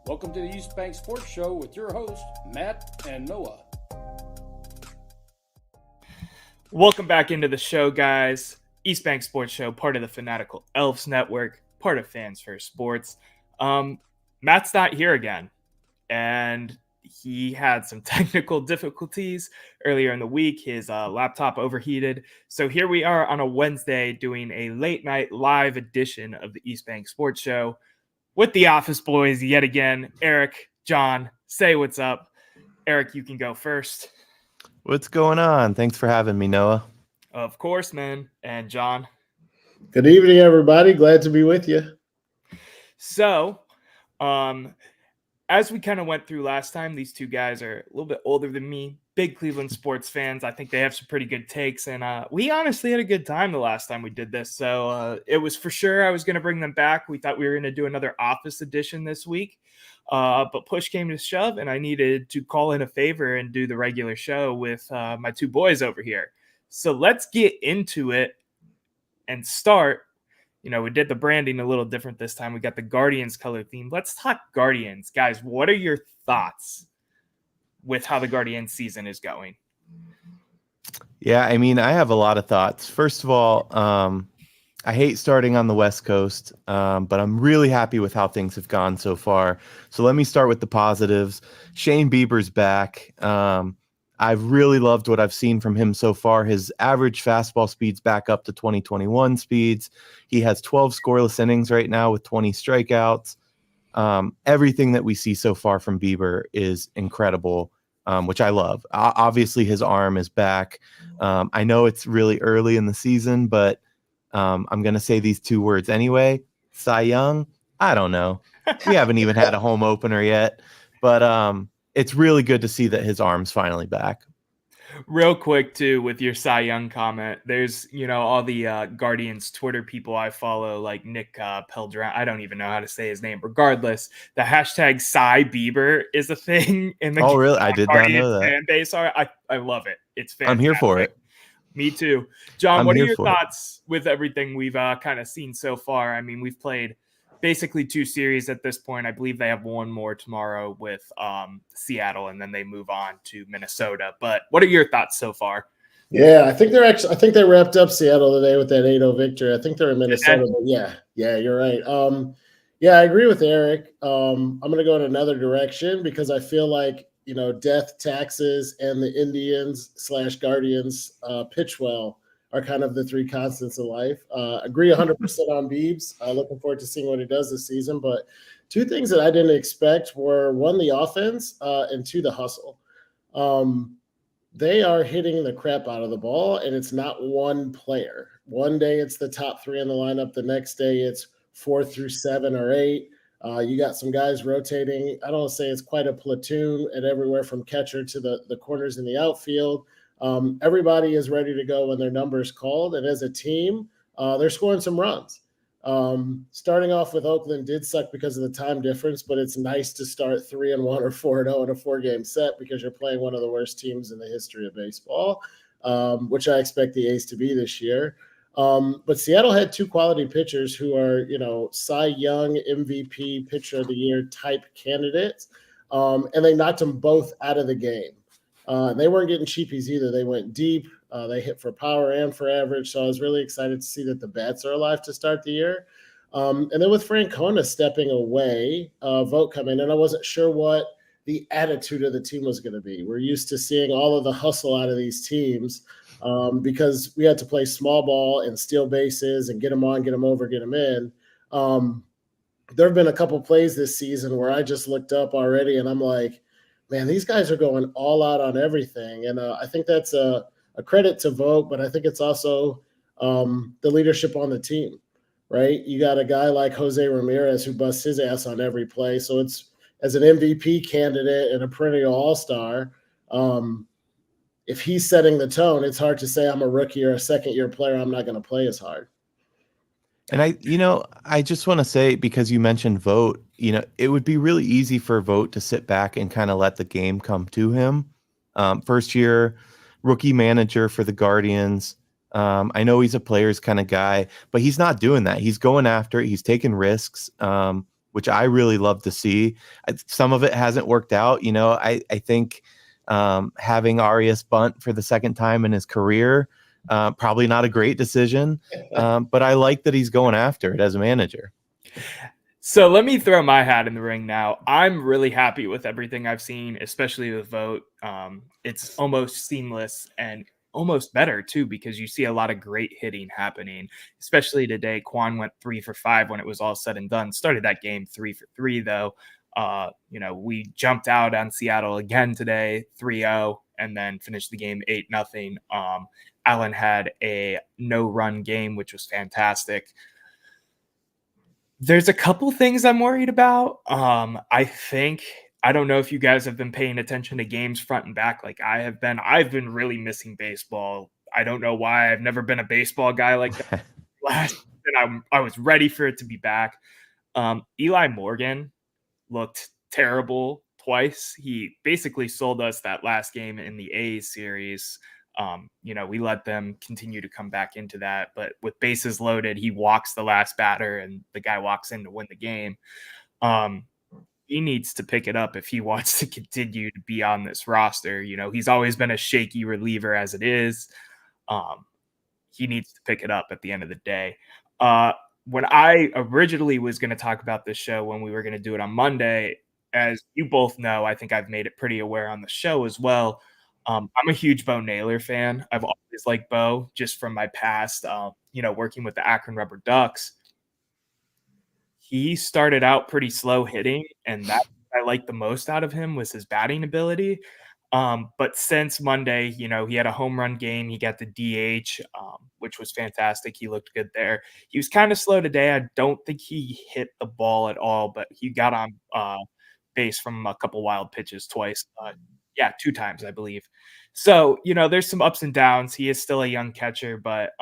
Welcome to the East Bank Sports Show with your hosts, Matt and Noah. Welcome back into the show, guys. East Bank Sports Show, part of the Fanatical Elves Network, part of Fans First Sports. Matt's not here again, and he had some technical difficulties earlier in the week. His laptop overheated. So here we are on a Wednesday doing a late night live edition of the East Bank Sports Show with the office boys yet again. Eric, John, say what's up. Eric, you can go first. What's going on? Thanks for having me, Noah. Of course, man. And John. Good evening, everybody. Glad to be with you. So, as we kind of went through last time, these two guys are a little bit older than me, big Cleveland sports fans. I think they have some pretty good takes, and we honestly had a good time the last time we did this. So it was for sure I was going to bring them back. We thought we were going to do another office edition this week, but push came to shove, and I needed to call in a favor and do the regular show with my two boys over here. So let's get into it and start. You know, we did the branding a little different this time. We got the Guardians color theme. Let's talk Guardians. Guys, what are your thoughts with how the Guardians season is going? Yeah, I mean, I have a lot of thoughts. First of all, I hate starting on the West Coast, but I'm really happy with how things have gone so far. So let me start with the positives. Shane Bieber's back. I've really loved what I've seen from him so far. His average fastball speed's back up to 2021 speeds. He has 12 scoreless innings right now with 20 strikeouts. Everything that we see so far from Bieber is incredible, which I love. Obviously, his arm is back. I know it's really early in the season, but I'm going to say these two words anyway. Cy Young, I don't know. We haven't even had a home opener yet, but it's really good to see that his arm's finally back. Real quick, too, with your Cy Young comment, there's, all the Guardians Twitter people I follow, like Nick Peldran. I don't even know how to say his name. Regardless, the hashtag Cy Bieber is a thing in the really? I did not know that. Fan base. I love it. It's fantastic. I'm here for it. Me too. John, what are your thoughts with everything we've kind of seen so far? I mean, we've played basically two series at this point. I believe they have one more tomorrow with Seattle, and then they move on to Minnesota. But what are your thoughts so far? Yeah, I think they wrapped up Seattle today with that 8-0 victory. I think they're in Minnesota. But yeah, you're right. Yeah, I agree with Eric. I'm going to go in another direction because I feel like, death, taxes, and the Indians / Guardians pitch well are kind of the three constants of life. Agree 100% on Biebs. Looking forward to seeing what he does this season. But two things that I didn't expect were, one, the offense, and two, the hustle. They are hitting the crap out of the ball, and it's not one player. One day it's the top three in the lineup. The next day it's 4 through 7 or 8. You got some guys rotating. I don't say it's quite a platoon at everywhere from catcher to the corners in the outfield. Everybody is ready to go when their number is called. And as a team, they're scoring some runs. Starting off with Oakland did suck because of the time difference, but it's nice to start 3-1 or 4-0 in a 4-game set because you're playing one of the worst teams in the history of baseball, which I expect the A's to be this year. But Seattle had two quality pitchers who are, Cy Young, MVP, pitcher of the year type candidates. And they knocked them both out of the game. They weren't getting cheapies either. They went deep. They hit for power and for average. So I was really excited to see that the bats are alive to start the year. And then with Francona stepping away, Vogt coming in, I wasn't sure what the attitude of the team was going to be. We're used to seeing all of the hustle out of these teams because we had to play small ball and steal bases and get them on, get them over, get them in. There have been a couple plays this season where I just looked up already and I'm like, man, these guys are going all out on everything. And I think that's a credit to Vogt, but I think it's also the leadership on the team, right? You got a guy like Jose Ramirez who busts his ass on every play. So it's, as an MVP candidate and a perennial all-star, if he's setting the tone, it's hard to say I'm a rookie or a second-year player. I'm not going to play as hard. And I just want to say, because you mentioned Vogt, it would be really easy for Vogt to sit back and kind of let the game come to him. First year rookie manager for the Guardians. I know he's a players kind of guy, but he's not doing that. He's going after it. He's taking risks. which I really love to see. Some of it hasn't worked out. I think having Arias bunt for the second time in his career, probably not a great decision, but I like that he's going after it as a manager. So let me throw my hat in the ring now. I'm really happy with everything I've seen, especially with Vogt. It's almost seamless and almost better too, because you see a lot of great hitting happening, especially today. Kwan went 3 for 5 when it was all said and done. Started that game 3 for 3 though. We jumped out on Seattle again today, 3-0, and then finished the game 8-0. Allen had a no-run game, which was fantastic. There's a couple things I'm worried about. I don't know if you guys have been paying attention to games front and back like I have been. I've been really missing baseball. I don't know why. I've never been a baseball guy like that. And I was ready for it to be back. Eli Morgan looked terrible twice. He basically sold us that last game in the A's series. We let them continue to come back into that, but with bases loaded, he walks the last batter and the guy walks in to win the game. He needs to pick it up if he wants to continue to be on this roster. He's always been a shaky reliever as it is. He needs to pick it up at the end of the day. When I originally was going to talk about this show, when we were going to do it on Monday, as you both know, I think I've made it pretty aware on the show as well. I'm a huge Bo Naylor fan. I've always liked Bo just from my past, working with the Akron Rubber Ducks. He started out pretty slow hitting, and that's what I liked the most out of him was his batting ability. But since Monday, he had a home run game. He got the DH, which was fantastic. He looked good there. He was kind of slow today. I don't think he hit the ball at all, but he got on base from a couple wild pitches twice. 2 times, I believe. So, there's some ups and downs. He is still a young catcher, but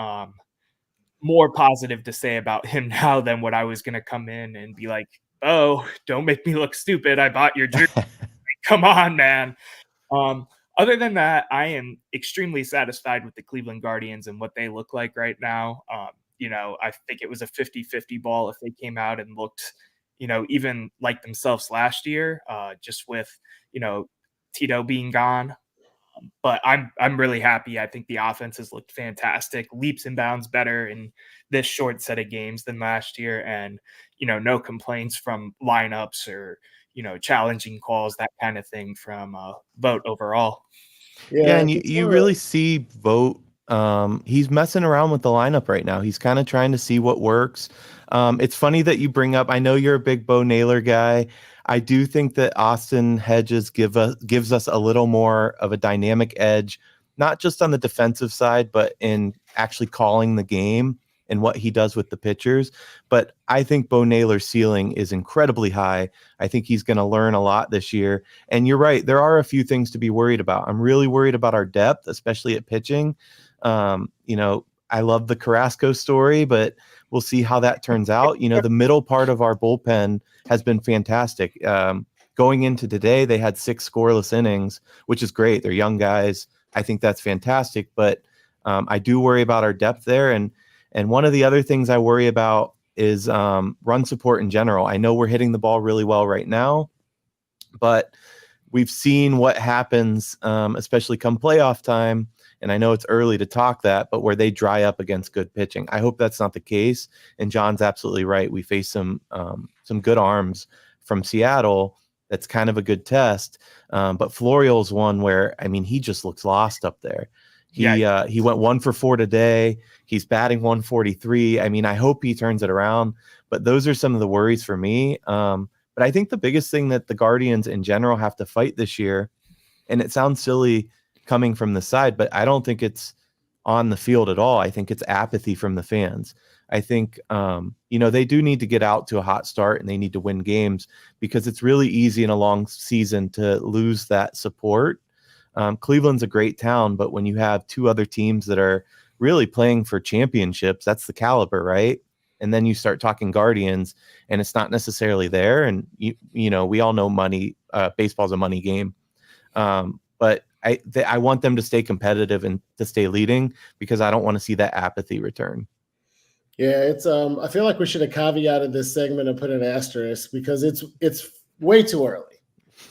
more positive to say about him now than what I was going to come in and be like, oh, don't make me look stupid. I bought your jersey. Come on, man. Other than that, I am extremely satisfied with the Cleveland Guardians and what they look like right now. I think it was a 50-50 ball if they came out and looked, even like themselves last year, just with, Tito being gone. But I'm really happy. I think the offense has looked fantastic, leaps and bounds better in this short set of games than last year. And, no complaints from lineups or, challenging calls, that kind of thing from Vogt overall. Yeah, and you really see Vogt. He's messing around with the lineup right now. He's kind of trying to see what works. It's funny that you bring up, I know you're a big Bo Naylor guy. I do think that Austin Hedges gives us a little more of a dynamic edge, not just on the defensive side, but in actually calling the game and what he does with the pitchers. But I think Bo Naylor's ceiling is incredibly high. I think he's going to learn a lot this year. And you're right, there are a few things to be worried about. I'm really worried about our depth, especially at pitching. I love the Carrasco story, but we'll see how that turns out. The middle part of our bullpen has been fantastic. Going into today, they had 6 scoreless innings, which is great. They're young guys. I think that's fantastic. But I do worry about our depth there. And one of the other things I worry about is run support in general. I know we're hitting the ball really well right now, but we've seen what happens, especially come playoff time. And I know it's early to talk that, but where they dry up against good pitching. I hope that's not the case. And John's absolutely right. We face some good arms from Seattle. That's kind of a good test. But Florial's one where, he just looks lost up there. He went 1 for 4 today. He's batting 143. I hope he turns it around. But those are some of the worries for me. But I think the biggest thing that the Guardians in general have to fight this year, and it sounds silly coming from the side, but I don't think it's on the field at all. I think it's apathy from the fans. I think, they do need to get out to a hot start and they need to win games because it's really easy in a long season to lose that support. Cleveland's a great town, but when you have 2 other teams that are really playing for championships, that's the caliber, right? And then you start talking Guardians and it's not necessarily there. And, we all know money, baseball's a money game. But I want them to stay competitive and to stay leading because I don't want to see that apathy return. Yeah, it's I feel like we should have caveated this segment and put an asterisk because it's way too early.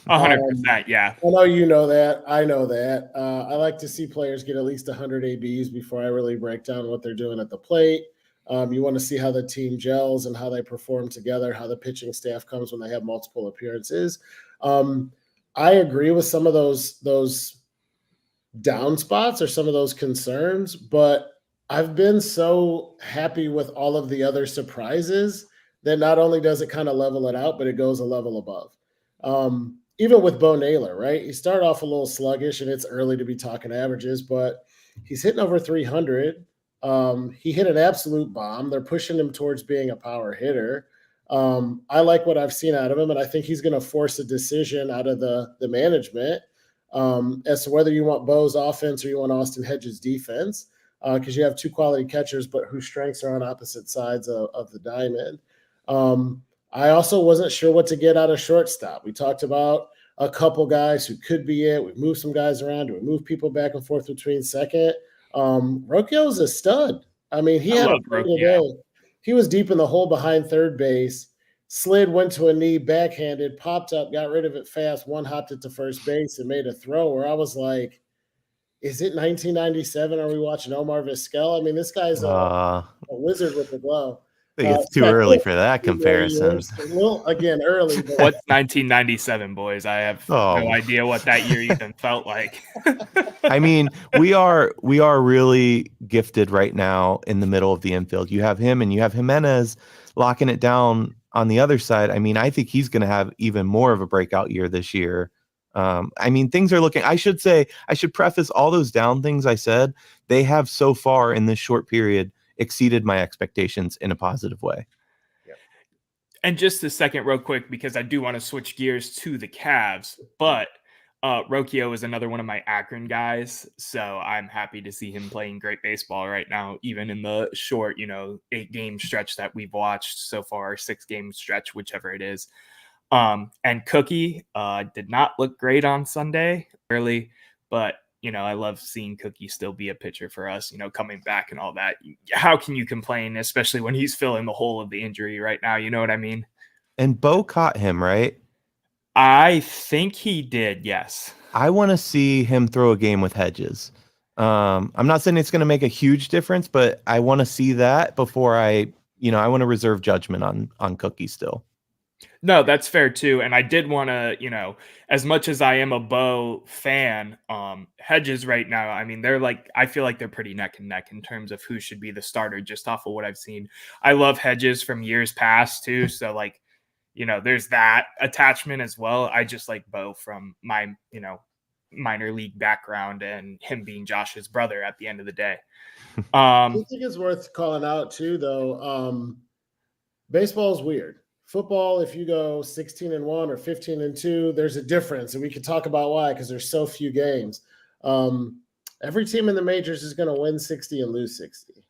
100%, yeah. I know you know that. I know that. I like to see players get at least 100 ABs before I really break down what they're doing at the plate. You want to see how the team gels and how they perform together, how the pitching staff comes when they have multiple appearances. I agree with some of those down spots or some of those concerns, but I've been so happy with all of the other surprises that not only does it kind of level it out, but it goes a level above. Even with Bo Naylor, right? He started off a little sluggish, and it's early to be talking averages, but he's hitting over 300. He hit an absolute bomb. They're pushing him towards being a power hitter. I like what I've seen out of him, and I think he's going to force a decision out of the management as to whether you want Bo's offense or you want Austin Hedges' defense, because you have two quality catchers, but whose strengths are on opposite sides of the diamond. I also wasn't sure what to get out of shortstop. We talked about a couple guys who could be it. We've moved some guys around. We moved people back and forth between second. Rocchio's a stud. I mean, he I had a love pretty Rocchio. day. He was deep in the hole behind third base, slid, went to a knee, backhanded, popped up, got rid of it fast, one hopped it to first base and made a throw where I was like, is it 1997? Are we watching Omar Vizquel? I mean, this guy's a wizard with the glove. I think it's too early for that comparison. Well, again, early. But What's 1997, boys? I have no idea what that year even felt like. I mean, we are really gifted right now in the middle of the infield. You have him and you have Jimenez locking it down on the other side. I mean, I think he's going to have even more of a breakout year this year. I mean, things are looking, I should preface all those down things I said. They have so far in this short period exceeded my expectations in a positive way. And just a second real quick, because I do want to switch gears to the Cavs, but Rocchio is another one of my Akron guys. So I'm happy to see him playing great baseball right now, even in the short, 8-game stretch that we've watched so far, 6-game stretch, whichever it is. And Cookie did not look great on Sunday early, but I love seeing Cookie still be a pitcher for us, coming back and all that. How can you complain, especially when he's filling the hole of the injury right now? You know what I mean? And Bo caught him, right? I think he did, yes. I want to see him throw a game with Hedges. I'm not saying it's going to make a huge difference, but I want to see that before I want to reserve judgment on Cookie still. No, that's fair too. And I did want to, as much as I am a Bo fan, Hedges right now, I mean, I feel like they're pretty neck and neck in terms of who should be the starter just off of what I've seen. I love Hedges from years past too. So there's that attachment as well. I just like Bo from my, minor league background and him being Josh's brother at the end of the day. I think it's worth calling out too, though. Baseball is weird. Football, if you go 16-1 or 15-2, there's a difference, and we could talk about why because there's so few games. Every team in the majors is going to win 60 and lose 60.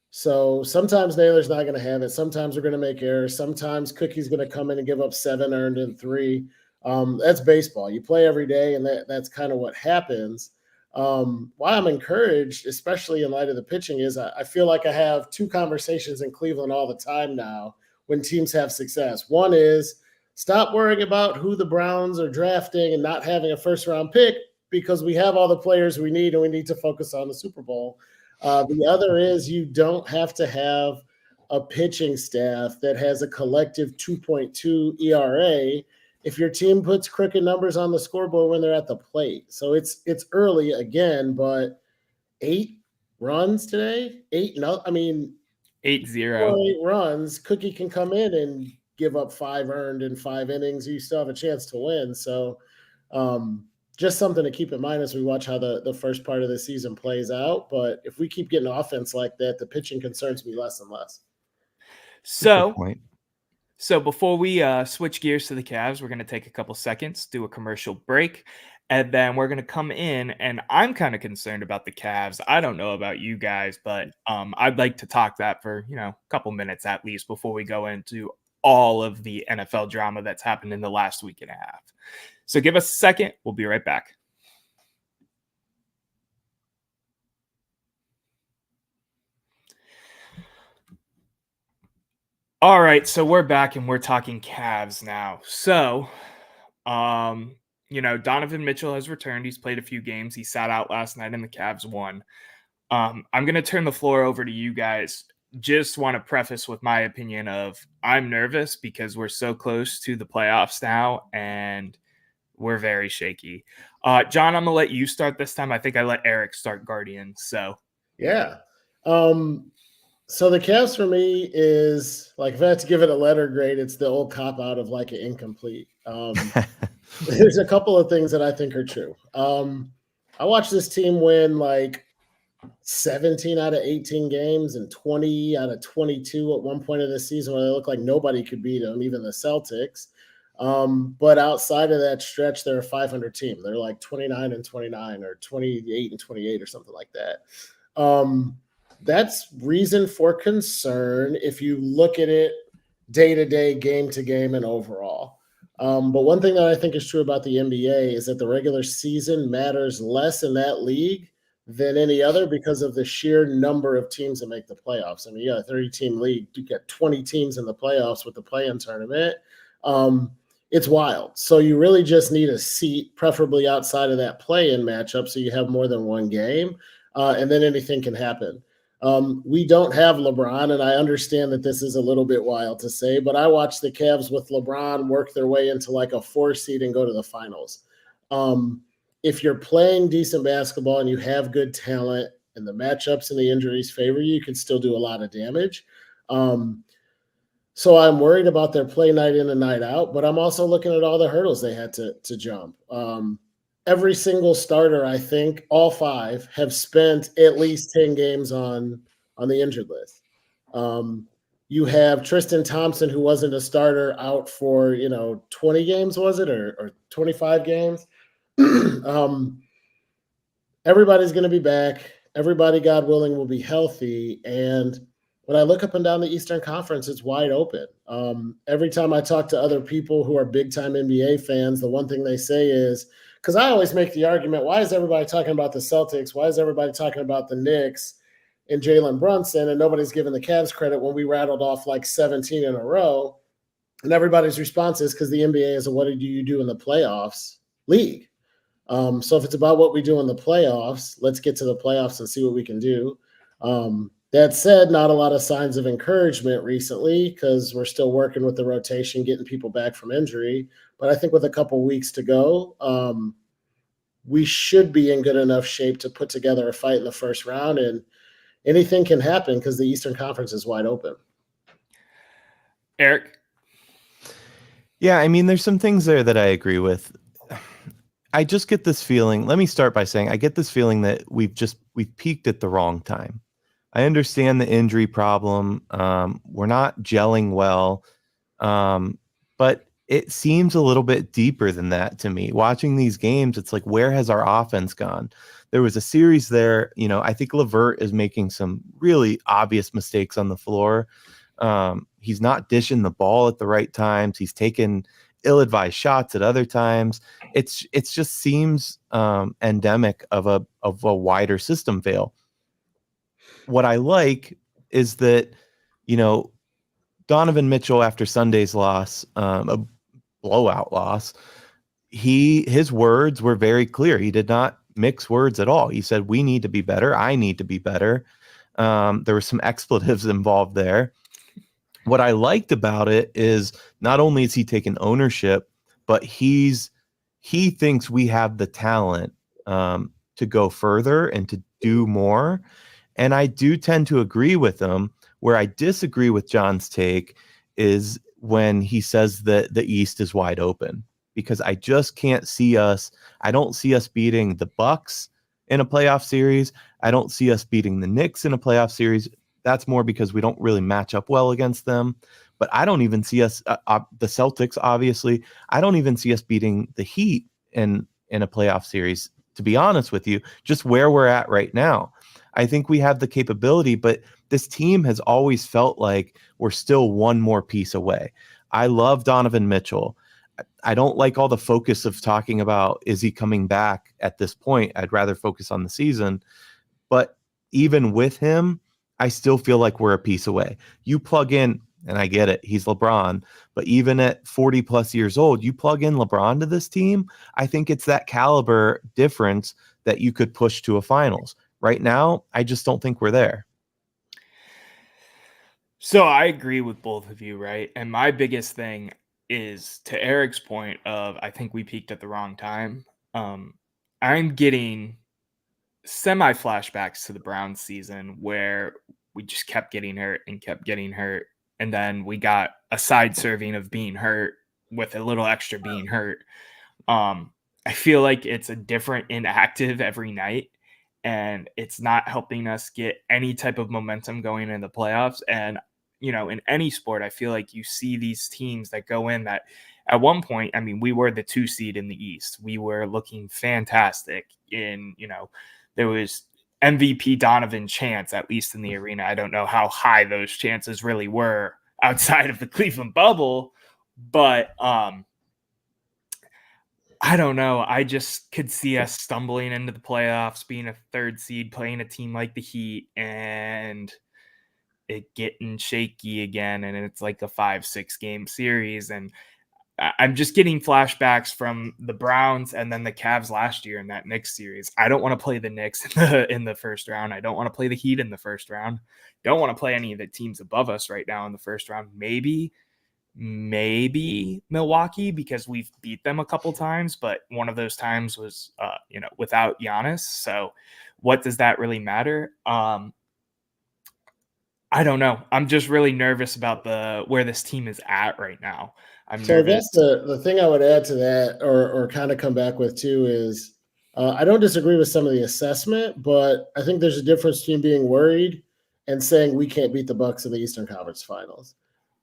So sometimes Naylor's not going to have it. Sometimes we're going to make errors. Sometimes Cookie's going to come in and give up 7 earned in 3. That's baseball. You play every day, and that's kind of what happens. Why I'm encouraged, especially in light of the pitching, is I feel like I have 2 conversations in Cleveland all the time now when teams have success. One is stop worrying about who the Browns are drafting and not having a first-round pick because we have all the players we need and we need to focus on the Super Bowl. The other is you don't have to have a pitching staff that has a collective 2.2 ERA if your team puts crooked numbers on the scoreboard when they're at the plate. So it's early again, but 8 runs today, 8-0. 8-0 runs. Cookie can come in and give up 5 earned in 5 innings. You still have a chance to win. So just something to keep in mind as we watch how the first part of the season plays out. But if we keep getting offense like that, the pitching concerns me less and less. So before we switch gears to the Cavs, we're going to take a couple seconds, do a commercial break, and then we're going to come in, and I'm kind of concerned about the Cavs. I don't know about you guys, but I'd like to talk that for, a couple minutes at least before we go into all of the NFL drama that's happened in the last week and a half. So give us a second. We'll be right back. All right, so we're back and we're talking Cavs now. So, Donovan Mitchell has returned. He's played a few games. He sat out last night and the Cavs won. I'm going to turn the floor over to you guys. Just want to preface with my opinion of I'm nervous because we're so close to the playoffs now and we're very shaky. John, I'm going to let you start this time. I think I let Eric start Guardians. So, Yeah. So the Cavs for me is like, if I had to give it a letter grade, it's the old cop out of like an incomplete. There's a couple of things that I think are true. I watched this team win like 17 out of 18 games and 20 out of 22 at one point of the season where they looked like nobody could beat them, even the Celtics. But outside of that stretch, they're a 500 team. They're like 29-29 or 28-28 or something like that. That's reason for concern if you look at it day to day, game to game, and overall. But one thing that I think is true about the NBA is that the regular season matters less in that league than any other because of the sheer number of teams that make the playoffs. I mean, you got a 30-team league. You get 20 teams in the playoffs with the play-in tournament. It's wild. So you really just need a seat, preferably outside of that play-in matchup, so you have more than one game, and then anything can happen. We don't have LeBron, and I understand that this is a little bit wild to say, but I watched the Cavs with LeBron work their way into like a 4 seed and go to the finals. If you're playing decent basketball and you have good talent and the matchups and the injuries favor you, you can still do a lot of damage. So I'm worried about their play night in and night out, but I'm also looking at all the hurdles they had to jump. Every single starter, I think, all 5 have spent at least 10 games on the injured list. You have Tristan Thompson, who wasn't a starter, out for 20 games, was it, or 25 games? Everybody's going to be back. Everybody, God willing, will be healthy. And when I look up and down the Eastern Conference, it's wide open. Every time I talk to other people who are big-time NBA fans, the one thing they say is, because I always make the argument, why is everybody talking about the Celtics? Why is everybody talking about the Knicks and Jalen Brunson, and nobody's giving the Cavs credit when we rattled off like 17 in a row? And everybody's response is because the NBA is a what do you do in the playoffs league. So if it's about what we do in the playoffs, let's get to the playoffs and see what we can do. That said, not a lot of signs of encouragement recently because we're still working with the rotation, getting people back from injury. But I think with a couple weeks to go, we should be in good enough shape to put together a fight in the first round. And anything can happen because the Eastern Conference is wide open. Eric? Yeah, I mean, there's some things there that I agree with. I just get this feeling. Let me start by saying I get this feeling that we've peaked at the wrong time. I understand the injury problem. We're not gelling well, but it seems a little bit deeper than that to me. Watching these games, it's like, where has our offense gone? There was a series there. I think LeVert is making some really obvious mistakes on the floor. He's not dishing the ball at the right times. He's taking ill-advised shots at other times. It's just seems endemic of a wider system fail. What I like is that, Donovan Mitchell, after Sunday's loss, a blowout loss, his words were very clear. He did not mix words at all. He said, we need to be better. I need to be better. There were some expletives involved there. What I liked about it is not only is he taking ownership, but he thinks we have the talent to go further and to do more. And I do tend to agree with him. Where I disagree with John's take is when he says that the East is wide open, because I just can't see us. I don't see us beating the Bucks in a playoff series. I don't see us beating the Knicks in a playoff series. That's more because we don't really match up well against them. But I don't even see us, the Celtics, obviously. I don't even see us beating the Heat in a playoff series, to be honest with you, just where we're at right now. I think we have the capability, but this team has always felt like we're still one more piece away. I love Donovan Mitchell. I don't like all the focus of talking about, is he coming back at this point? I'd rather focus on the season. But even with him, I still feel like we're a piece away. You plug in and I get it, he's LeBron, but even at 40 plus years old, you plug in LeBron to this team, I think it's that caliber difference that you could push to a finals. Right now, I just don't think we're there. So I agree with both of you, right? And my biggest thing is, to Eric's point of, I think we peaked at the wrong time. I'm getting semi flashbacks to the Browns season where we just kept getting hurt and kept getting hurt. And then we got a side serving of being hurt with a little extra being hurt. I feel like it's a different inactive every night, and it's not helping us get any type of momentum going in the playoffs. And, you know, in any sport, I feel like you see these teams that go in that at one point, I mean, we were the 2 seed in the East. We were looking fantastic in, you know, there was MVP Donovan chants, at least in the arena. I don't know how high those chances really were outside of the Cleveland bubble, but I don't know. I just could see us stumbling into the playoffs, being a 3rd seed, playing a team like the Heat, and it getting shaky again. And it's like a 5-6 game series. And I'm just getting flashbacks from the Browns and then the Cavs last year in that Knicks series. I don't want to play the Knicks in the first round. I don't want to play the Heat in the first round. Don't want to play any of the teams above us right now in the first round. Maybe Milwaukee, because we've beat them a couple times, but one of those times was, without Giannis. So what does that really matter? I don't know. I'm just really nervous about where this team is at right now. I'm nervous. That's the thing I would add to that, or kind of come back with too, is I don't disagree with some of the assessment, but I think there's a difference between being worried and saying we can't beat the Bucks in the Eastern Conference Finals.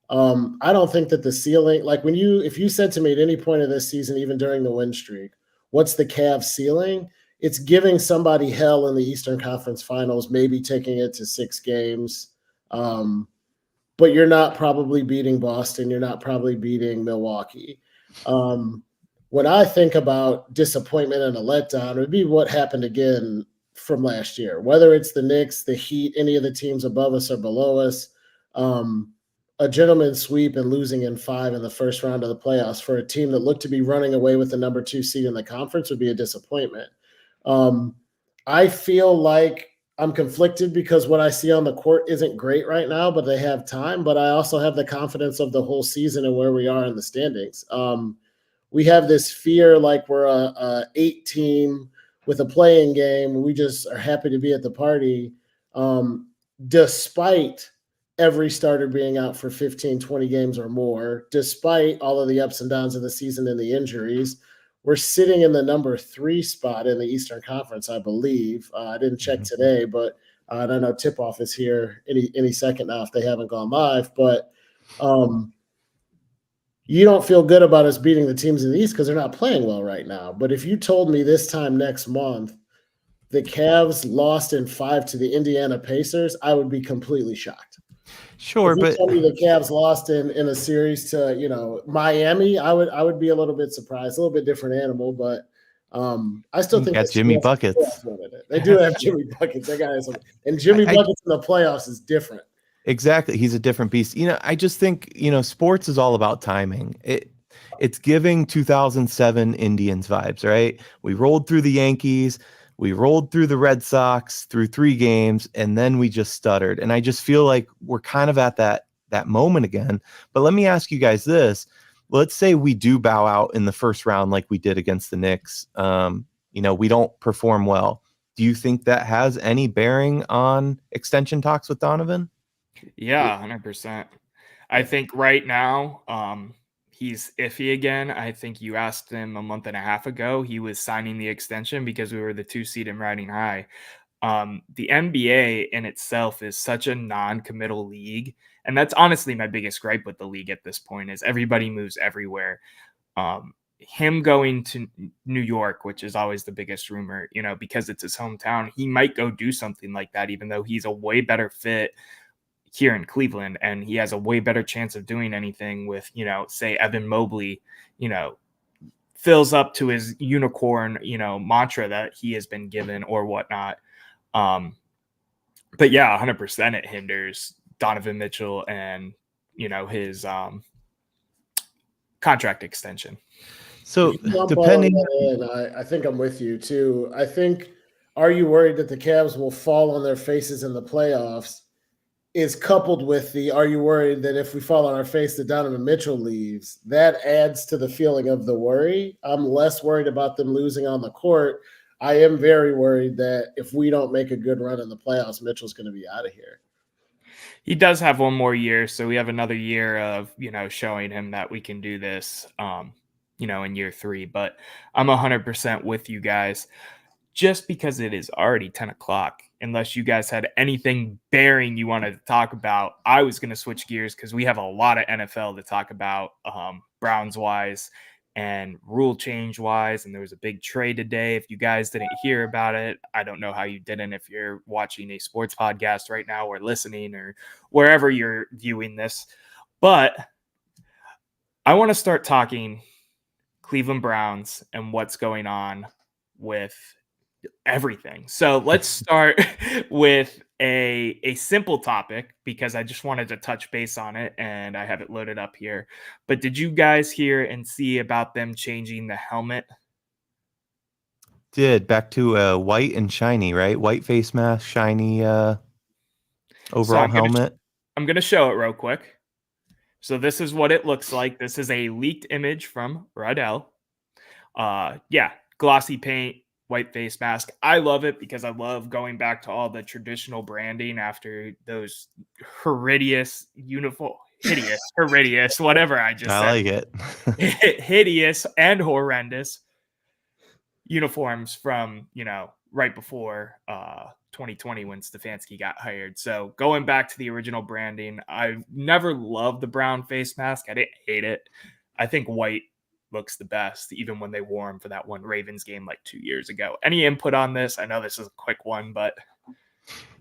I don't think that the ceiling, like if you said to me at any point of this season, even during the win streak, what's the Cavs ceiling? It's giving somebody hell in the Eastern Conference Finals, maybe taking it to 6 games. But you're not probably beating Boston. You're not probably beating Milwaukee. When I think about disappointment and a letdown, it would be what happened again from last year, whether it's the Knicks, the Heat, any of the teams above us or below us. A gentleman's sweep and losing in 5 in the first round of the playoffs for a team that looked to be running away with the number 2 seed in the conference would be a disappointment. I feel like I'm conflicted because what I see on the court isn't great right now, but they have time. But I also have the confidence of the whole season and where we are in the standings. We have this fear like we're a 8 team with a playing game. We just are happy to be at the party, despite every starter being out for 15, 20 games or more, despite all of the ups and downs of the season and the injuries. We're sitting in the number 3 spot in the Eastern Conference, I believe. I didn't check today, but I don't know. Tip-off is here any second now if they haven't gone live. But you don't feel good about us beating the teams in the East because they're not playing well right now. But if you told me this time next month the Cavs lost in 5 to the Indiana Pacers, I would be completely shocked. Sure, but tell me the Cavs lost in a series to Miami, I would be a little bit surprised. A little bit different animal, but I still think got Jimmy Buckets. They do have Jimmy Buckets. That guy is, and Jimmy Buckets in the playoffs is different. Exactly, he's a different beast. I just think sports is all about timing. It's giving 2007 Indians vibes, right? We rolled through the Yankees. We rolled through the Red Sox through 3 games, and then we just stuttered. And I just feel like we're kind of at that moment again. But let me ask you guys this. Let's say we do bow out in the first round like we did against the Knicks. We don't perform well. Do you think that has any bearing on extension talks with Donovan? Yeah, 100%. I think right now, he's iffy again. I think you asked him a month and a half ago, he was signing the extension because we were the 2 seed and riding high. The NBA in itself is such a non-committal league. And that's honestly my biggest gripe with the league at this point is everybody moves everywhere. Him going to New York, which is always the biggest rumor, because it's his hometown, he might go do something like that, even though he's a way better fit here in Cleveland, and he has a way better chance of doing anything with, say Evan Mobley, fills up to his unicorn, mantra that he has been given or whatnot. But yeah, 100% it hinders Donovan Mitchell and his contract extension. So depending, I think I'm with you too. I think, are you worried that the Cavs will fall on their faces in the playoffs? Is coupled with the, are you worried that if we fall on our face that Donovan Mitchell leaves? That adds to the feeling of the worry. I'm less worried about them losing on the court. I am very worried that if we don't make a good run in the playoffs, Mitchell's going to be out of here. He does have one more year, so we have another year of, showing him that we can do this, in year 3. But I'm 100% with you guys. Just because it is already 10 o'clock, unless you guys had anything bearing you wanted to talk about, I was going to switch gears because we have a lot of NFL to talk about, Browns-wise and rule change-wise. And there was a big trade today. If you guys didn't hear about it, I don't know how you didn't if you're watching a sports podcast right now or listening or wherever you're viewing this. But I want to start talking Cleveland Browns and what's going on with everything. So let's start with a simple topic because I just wanted to touch base on it and I have it loaded up here. But did you guys hear and see about them changing the helmet? Did back to white and shiny, right? White face mask, shiny overall helmet. I'm going to show it real quick. So this is what it looks like. This is a leaked image from Riddell. Glossy paint, white face mask. I love it because I love going back to all the traditional branding after those hideous, whatever I just said. I like it. Hideous and horrendous uniforms from, right before 2020 when Stefanski got hired. So going back to the original branding, I never loved the brown face mask. I didn't hate it. I think white looks the best, even when they wore him for that one Ravens game like 2 years ago. Any input on this? I know this is a quick one, but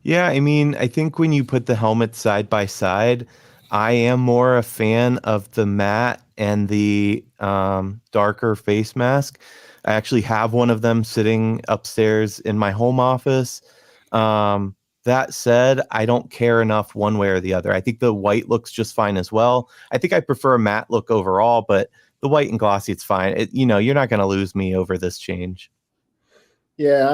yeah, I mean, I think when you put the helmets side by side, I am more a fan of the matte and the darker face mask. I actually have one of them sitting upstairs in my home office. That said, I don't care enough one way or the other. I think the white looks just fine as well. I think I prefer a matte look overall, but the white and glossy, it's fine. You're not going to lose me over this change. Yeah,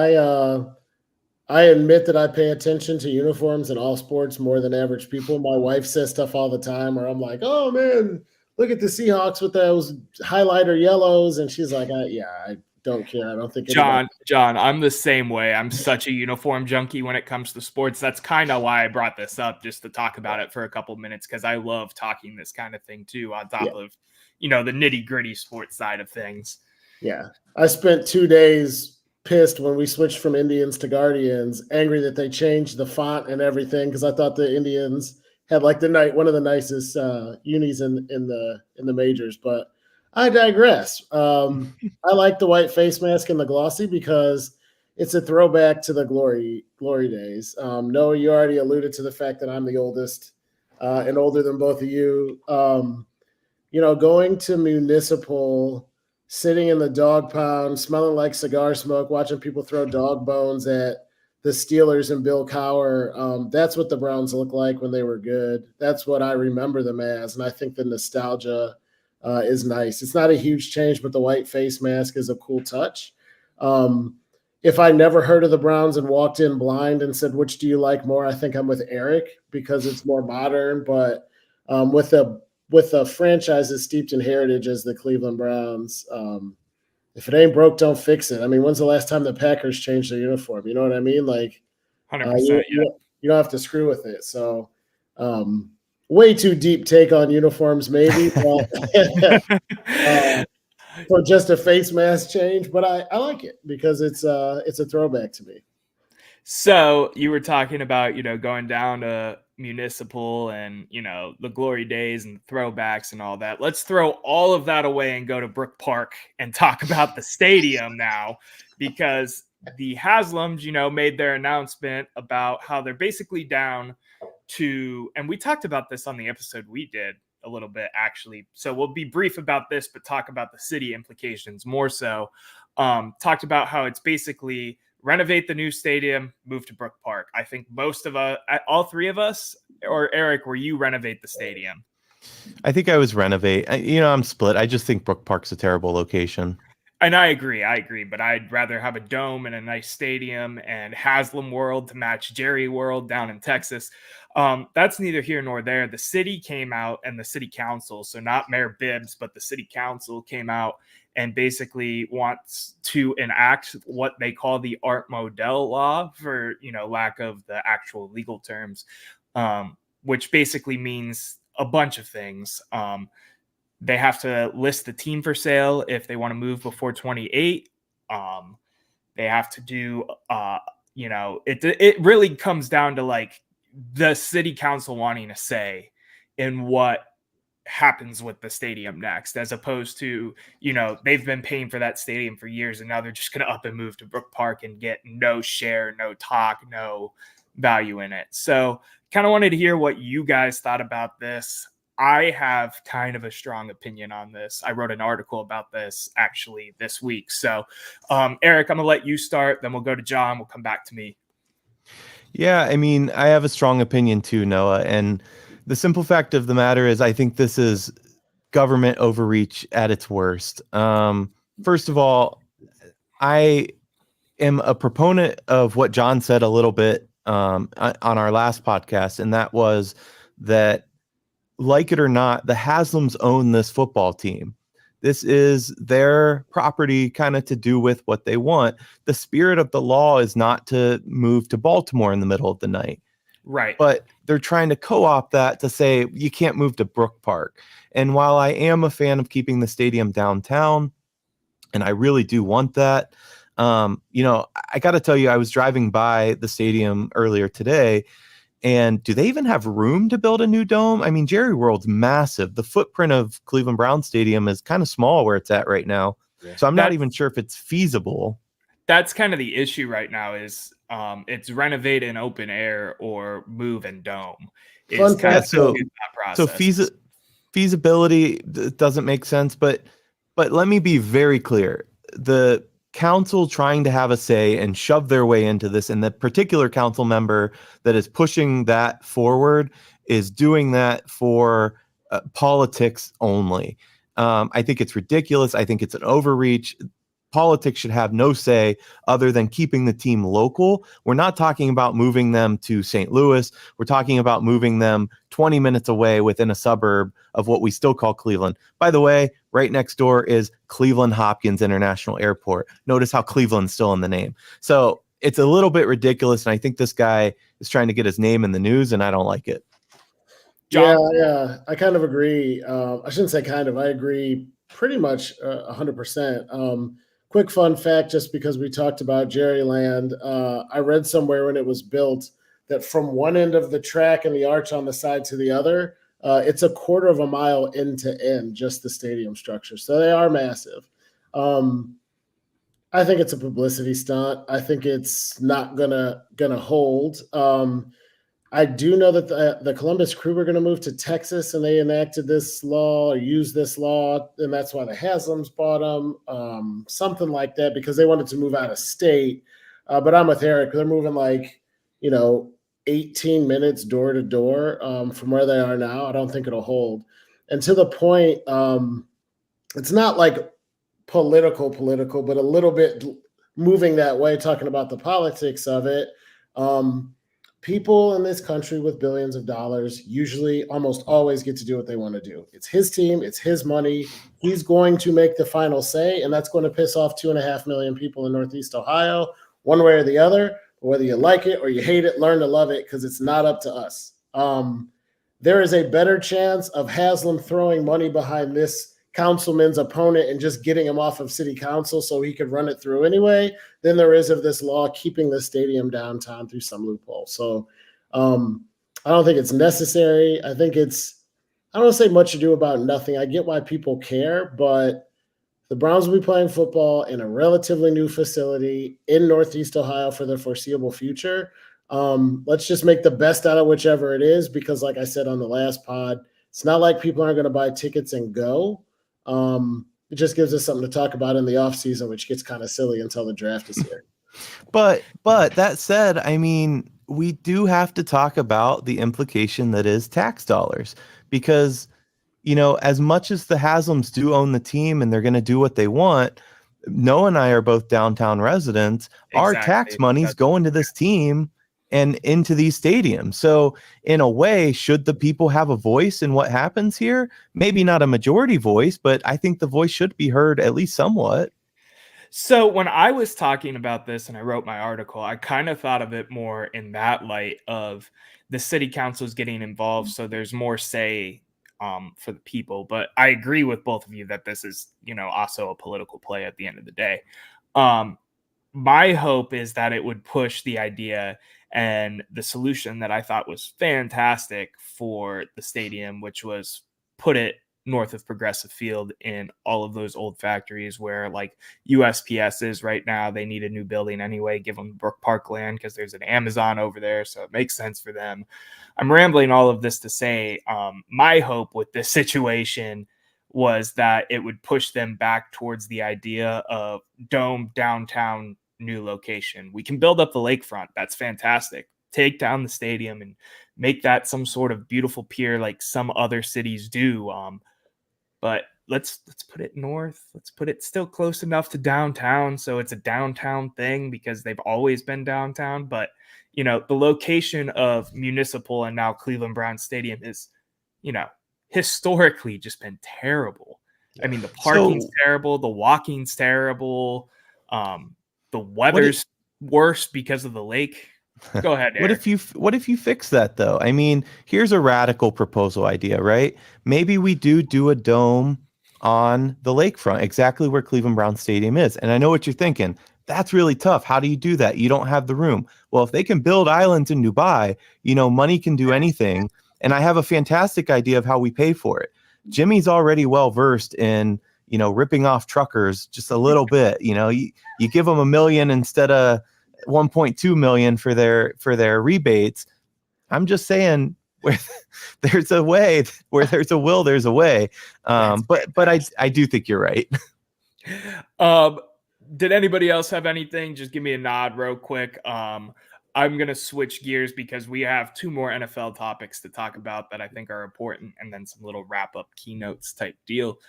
I admit that I pay attention to uniforms in all sports more than average people. My wife says stuff all the time where I'm like, oh, man, look at the Seahawks with those highlighter yellows. And she's like, I don't care. I don't think John, I'm the same way. I'm such a uniform junkie when it comes to sports. That's kind of why I brought this up, just to talk about it for a couple minutes, because I love talking this kind of thing too, on top of the nitty gritty sports side of things. Yeah. I spent 2 days pissed when we switched from Indians to Guardians, angry that they changed the font and everything, because I thought the Indians had like one of the nicest unis in the majors. But I digress. I like the white face mask and the glossy because it's a throwback to the glory days. Noah, you already alluded to the fact that I'm the oldest and older than both of you. Going to Municipal, sitting in the dog pound, smelling like cigar smoke, watching people throw dog bones at the Steelers and Bill Cowher. That's what the Browns look like when they were good. That's what I remember them as. And I think the nostalgia is nice. It's not a huge change, but the white face mask is a cool touch. If I never heard of the Browns and walked in blind and said, which do you like more? I think I'm with Eric because it's more modern, but with a franchise as steeped in heritage as the Cleveland Browns, if it ain't broke, don't fix it. I mean, when's the last time the Packers changed their uniform? You know what I mean? Like, 100%. You don't have to screw with it. So, way too deep take on uniforms, maybe, but for just a face mask change. But I like it because it's a throwback to me. So you were talking about, going down to Municipal and, the glory days and throwbacks and all that. Let's throw all of that away and go to Brook Park and talk about the stadium now, because the Haslams, made their announcement about how they're basically down to, and we talked about this on the episode we did a little bit, actually. So we'll be brief about this, but talk about the city implications more so. Talked about how it's basically renovate the new stadium, move to Brook Park. I think most of us, all three of us, or Eric, were you renovate the stadium? I think I was renovate. I'm split. I just think Brook Park's a terrible location. And I agree, but I'd rather have a dome and a nice stadium and Haslam World to match Jerry World down in Texas. That's neither here nor there. The city came out, and the city council, so not Mayor Bibbs, but the city council came out and basically wants to enact what they call the Art Modell law, for lack of the actual legal terms, which basically means a bunch of things. They have to list the team for sale if they want to move before 28. They have to do, it really comes down to like the city council wanting a say in what happens with the stadium next, as opposed to, they've been paying for that stadium for years, and now they're just going to up and move to Brook Park and get no share, no talk, no value in it. So kind of wanted to hear what you guys thought about this. I have kind of a strong opinion on this. I wrote an article about this actually this week. So, Eric, I'm going to let you start. Then we'll go to John. We'll come back to me. Yeah, I mean, I have a strong opinion too, Noah. And the simple fact of the matter is I think this is government overreach at its worst. First of all, I am a proponent of what John said a little bit on our last podcast, and that was that, like it or not, the Haslams own this football team. This is their property, kind of to do with what they want. The spirit of the law is not to move to Baltimore in the middle of the night. Right. But they're trying to co-opt that to say you can't move to Brook Park. And while I am a fan of keeping the stadium downtown, and I really do want that, I got to tell you, I was driving by the stadium earlier today, and do they even have room to build a new dome? I mean, Jerry World's massive. The footprint of Cleveland Browns Stadium is kind of small where it's at right now. Yeah. So I'm not even sure if it's feasible. That's kind of the issue right now is it's renovate in open air or move and dome. So feasibility doesn't make sense. But let me be very clear. The council trying to have a say and shove their way into this, and the particular council member that is pushing that forward is doing that for politics only. I think it's ridiculous. I think it's an overreach. Politics should have no say other than keeping the team local. We're not talking about moving them to St. Louis. We're talking about moving them 20 minutes away within a suburb of what we still call Cleveland. By the way, right next door is Cleveland Hopkins International Airport. Notice how Cleveland's still in the name. So it's a little bit ridiculous, and I think this guy is trying to get his name in the news, and I don't like it. John? Yeah, I kind of agree. I shouldn't say kind of. I agree pretty much 100%. Quick fun fact, just because we talked about Jerryland, I read somewhere when it was built that from one end of the track and the arch on the side to the other, it's a quarter of a mile end to end, just the stadium structure. So they are massive. I think it's a publicity stunt. I think it's not gonna hold. I do know that the Columbus Crew were going to move to Texas, and they enacted this law or used this law, and that's why the Haslams bought them, something like that, because they wanted to move out of state. But I'm with Eric. They're moving 18 minutes door to door from where they are now. I don't think it'll hold. And to the point, it's not like political, but a little bit moving that way, talking about the politics of it. People in this country with billions of dollars usually almost always get to do what they want to do. It's his team. It's his money. He's going to make the final say, and that's going to piss off 2.5 million people in Northeast Ohio, one way or the other. Whether you like it or you hate it, learn to love it, because it's not up to us. There is a better chance of Haslam throwing money behind this councilman's opponent and just getting him off of city council so he could run it through anyway than there is of this law keeping the stadium downtown through some loophole. So I don't think it's necessary. I think I don't want to say much ado about nothing. I get why people care, but the Browns will be playing football in a relatively new facility in Northeast Ohio for the foreseeable future. Let's just make the best out of whichever it is, because like I said on the last pod, it's not like people aren't going to buy tickets and go. It just gives us something to talk about in the offseason, which gets kind of silly until the draft is here. But that said, I mean, we do have to talk about the implication that is tax dollars, because as much as the Haslams do own the team and they're going to do what they want, Noah and I are both downtown residents. Our tax Exactly. money's going to this team and into these stadiums. So in a way, should the people have a voice in what happens here? Maybe not a majority voice, but I think the voice should be heard at least somewhat. So when I was talking about this and I wrote my article, I kind of thought of it more in that light of the city councils getting involved, so there's more say for the people. But I agree with both of you that this is, also a political play at the end of the day. My hope is that it would push the idea and the solution that I thought was fantastic for the stadium, which was put it north of Progressive Field in all of those old factories where like USPS is right now. They need a new building anyway, give them Brook Park land because there's an Amazon over there. So it makes sense for them. I'm rambling all of this to say my hope with this situation was that it would push them back towards the idea of dome downtown new location. We can build up the lakefront. That's fantastic. Take down the stadium and make that some sort of beautiful pier like some other cities do. But let's put it north. Let's put it still close enough to downtown so it's a downtown thing because they've always been downtown. But the location of Municipal and now Cleveland Browns Stadium is, historically just been terrible. I mean, the parking's terrible, the walking's terrible, the weather's worse because of the lake. Go ahead, Eric. What if you fix that though? I mean, here's a radical proposal idea, right? Maybe we do a dome on the lakefront, exactly where Cleveland Browns Stadium is. And I know what you're thinking. That's really tough. How do you do that? You don't have the room. Well, if they can build islands in Dubai, money can do anything. And I have a fantastic idea of how we pay for it. Jimmy's already well versed in, ripping off truckers just a little bit. You give them $1 million instead of 1.2 million for their rebates. I'm just saying, where there's a way, where there's a will, there's a way. But I do think you're right. Did anybody else have anything? Just give me a nod real quick. I'm going to switch gears because we have 2 more NFL topics to talk about that I think are important, and then some little wrap-up keynotes type deal.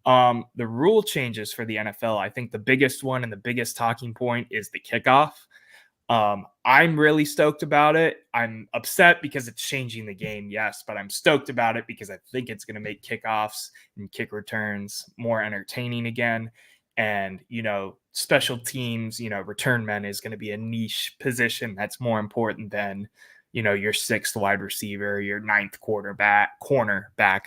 The rule changes for the NFL, I think the biggest one and the biggest talking point is the kickoff. I'm really stoked about it. I'm upset because it's changing the game, yes, but I'm stoked about it because I think it's going to make kickoffs and kick returns more entertaining again. And, special teams, return men is going to be a niche position that's more important than, your 6th wide receiver, your 9th cornerback.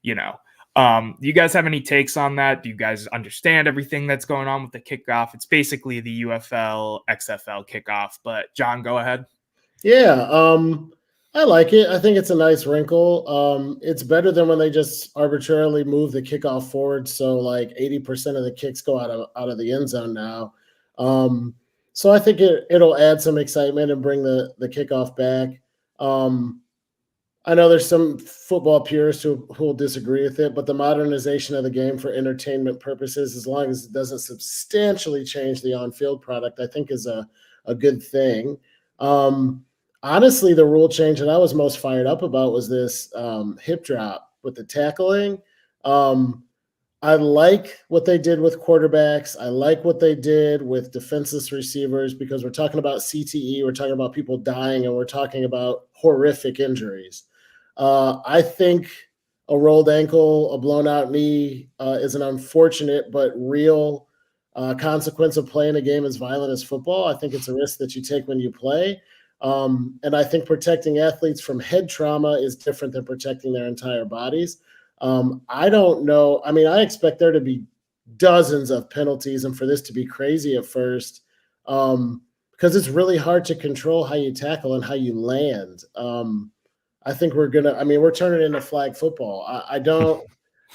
You guys have any takes on that? Do you guys understand everything that's going on with the kickoff? It's basically the UFL, XFL kickoff, but John, go ahead. Yeah. I like it. I think it's a nice wrinkle. It's better than when they just arbitrarily move the kickoff forward. So like 80% of the kicks go out of the end zone now. So I think it'll add some excitement and bring the kickoff back. I know there's some football purists who will disagree with it, but the modernization of the game for entertainment purposes, as long as it doesn't substantially change the on-field product, I think is a good thing. Honestly, the rule change that I was most fired up about was this hip drop with the tackling. I like what they did with quarterbacks. I like what they did with defenseless receivers because we're talking about CTE, we're talking about people dying, and we're talking about horrific injuries. I think a rolled ankle, a blown out knee is an unfortunate but real consequence of playing a game as violent as football. I think it's a risk that you take when you play. And I think protecting athletes from head trauma is different than protecting their entire bodies. I don't know. I mean, I expect there to be dozens of penalties and for this to be crazy at first because it's really hard to control how you tackle and how you land. I think we're turning into flag football. I'm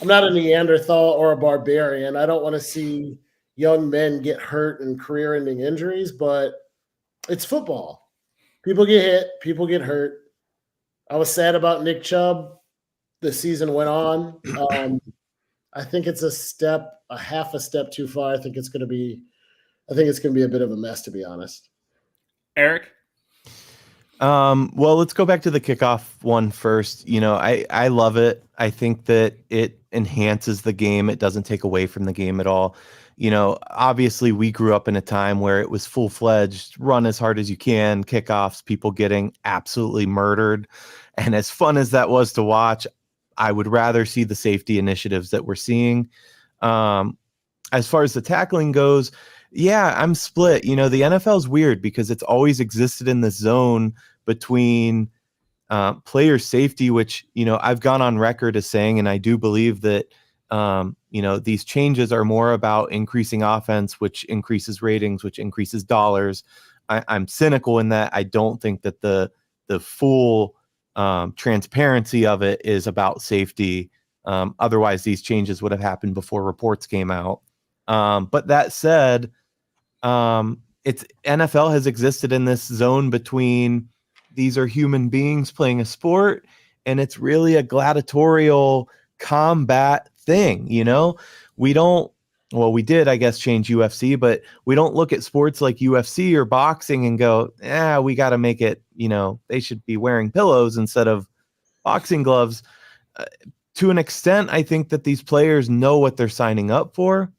not a Neanderthal or a barbarian. I don't want to see young men get hurt and career-ending injuries, but it's football. People get hit, people get hurt. I was sad about Nick Chubb. The season went on. I think it's a half a step too far. I think it's going to be a bit of a mess, to be honest. Eric? Well, let's go back to the kickoff one first. I love it. I think that it enhances the game. It doesn't take away from the game at all. Obviously we grew up in a time where it was full-fledged, run as hard as you can, kickoffs, people getting absolutely murdered. And as fun as that was to watch, I would rather see the safety initiatives that we're seeing. As far as the tackling goes, yeah, I'm split. The NFL is weird because it's always existed in the zone between player safety, which, I've gone on record as saying, and I do believe that, these changes are more about increasing offense, which increases ratings, which increases dollars. I'm cynical in that I don't think that the full transparency of it is about safety. Otherwise, these changes would have happened before reports came out. But that said, it's NFL has existed in this zone between these are human beings playing a sport, and it's really a gladiatorial combat thing. We did, I guess, change UFC, but we don't look at sports like UFC or boxing and go, we got to make it, they should be wearing pillows instead of boxing gloves. To an extent, I think that these players know what they're signing up for.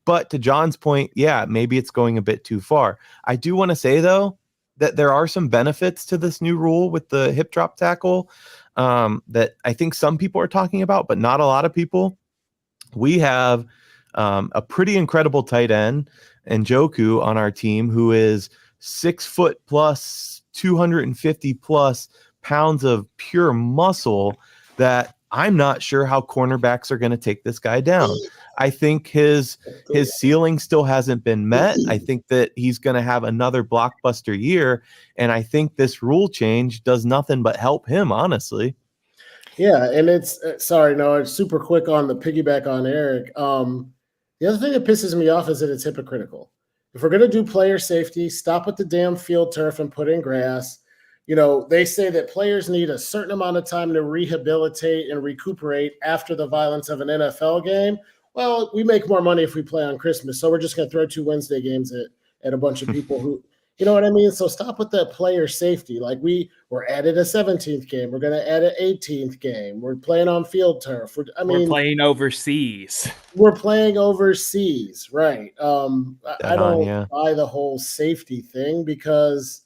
But to John's point, yeah, maybe it's going a bit too far. I do want to say, though, that there are some benefits to this new rule with the hip drop tackle that I think some people are talking about, but not a lot of people. We have a pretty incredible tight end, Njoku, on our team, who is 6 foot plus, 250 plus pounds of pure muscle that I'm not sure how cornerbacks are going to take this guy down. I think his ceiling still hasn't been met. I think that he's going to have another blockbuster year, and I think this rule change does nothing but help him, honestly. Yeah, and it's sorry, no, it's super quick on the piggyback on Eric. The other thing that pisses me off is that it's hypocritical. If we're going to do player safety, stop with the damn field turf and put in grass. They say that players need a certain amount of time to rehabilitate and recuperate after the violence of an NFL game. Well, we make more money if we play on Christmas, so we're just going to throw 2 Wednesday games at a bunch of people who, you know what I mean? So stop with that player safety. Like we're added a 17th game. We're going to add an 18th game. We're playing on field turf. We're playing overseas. We're playing overseas, right? I don't buy the whole safety thing because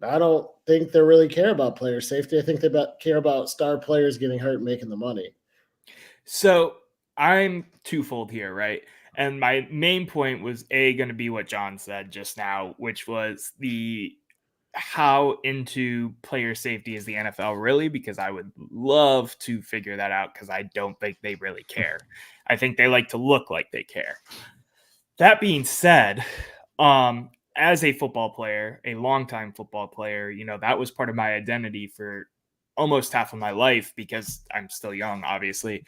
I don't think they really care about player safety. I think they care about star players getting hurt and making the money. So I'm twofold here, right? And my main point was going to be what John said just now, which was how into player safety is the NFL really? Because I would love to figure that out because I don't think they really care. I think they like to look like they care. That being said, as a football player, a longtime football player, that was part of my identity for almost half of my life because I'm still young, obviously.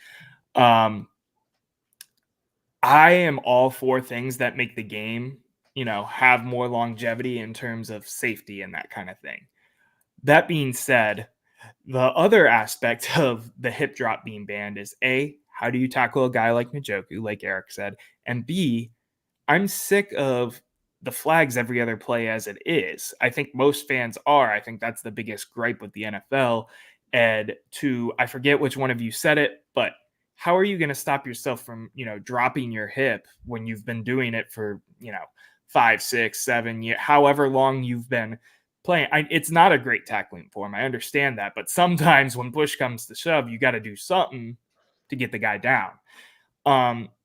I am all for things that make the game, have more longevity in terms of safety and that kind of thing. That being said, the other aspect of the hip drop being banned is A, how do you tackle a guy like Njoku, like Eric said? And B, I'm sick of the flags every other play as it is. I think most fans are. I think that's the biggest gripe with the NFL. And I forget which one of you said it, but how are you going to stop yourself from, dropping your hip when you've been doing it for, 5, 6, 7 years, however long you've been playing? It's not a great tackling form. I understand that. But sometimes when push comes to shove, you got to do something to get the guy down.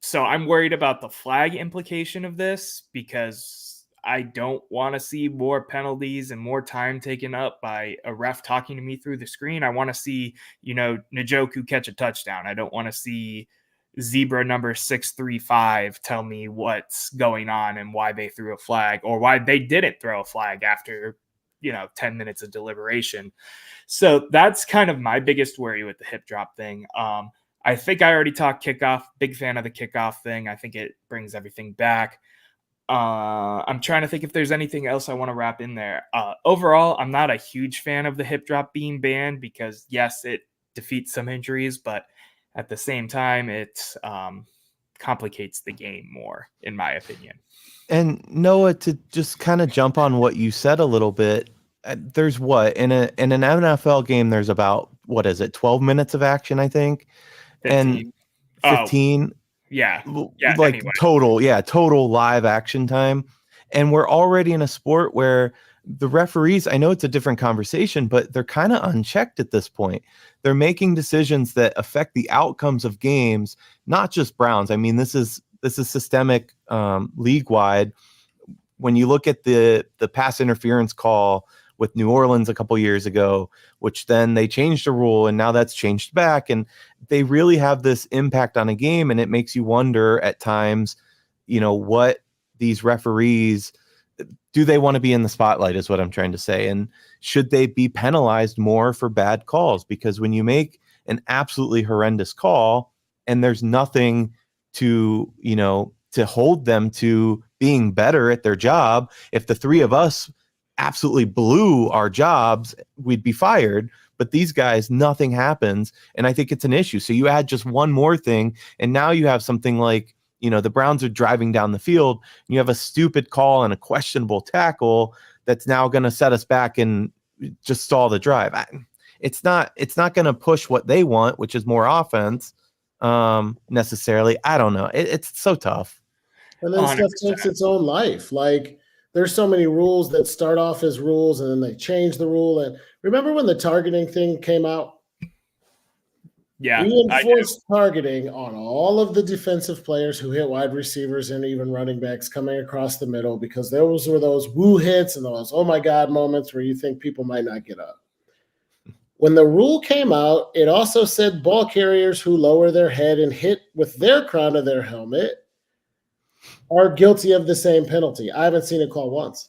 So I'm worried about the flag implication of this because I don't want to see more penalties and more time taken up by a ref talking to me through the screen. I want to see, Njoku catch a touchdown. I don't want to see zebra number 635 tell me what's going on and why they threw a flag or why they didn't throw a flag after, 10 minutes of deliberation. So that's kind of my biggest worry with the hip drop thing. I think I already talked kickoff. Big fan of the kickoff thing. I think it brings everything back. I'm trying to think if there's anything else I want to wrap in there. Overall, I'm not a huge fan of the hip drop being banned because, yes, it defeats some injuries, but at the same time, it complicates the game more, in my opinion. And Noah, to just kind of jump on what you said a little bit, there's what in an NFL game, there's about, what is it, 12 minutes of action, I think, 15. and 15. Yeah. Like anyway. total live action time. And we're already in a sport where the referees, I know it's a different conversation, but they're kind of unchecked at this point. They're making decisions that affect the outcomes of games, not just Browns. I mean, this is systemic, league wide. When you look at the pass interference call with New Orleans a couple years ago, which then they changed the rule and now that's changed back, and they really have this impact on a game. And it makes you wonder at times, what these referees, do they want to be in the spotlight is what I'm trying to say. And should they be penalized more for bad calls? Because when you make an absolutely horrendous call and there's nothing to hold them to being better at their job, if the three of us absolutely blew our jobs, we'd be fired. But these guys, nothing happens. And I think it's an issue. So you add just one more thing, and now you have something like, the Browns are driving down the field, and you have a stupid call and a questionable tackle that's now going to set us back and just stall the drive. It's not going to push what they want, which is more offense, necessarily. I don't know. It's so tough. And then 100%. Stuff takes its own life. Like, there's so many rules that start off as rules and then they change the rule. And remember when the targeting thing came out? Yeah, we enforced targeting on all of the defensive players who hit wide receivers and even running backs coming across the middle, because those were those woo hits and those oh my God moments where you think people might not get up. When the rule came out, it also said ball carriers who lower their head and hit with their crown of their helmet are guilty of the same penalty. I haven't seen it called once.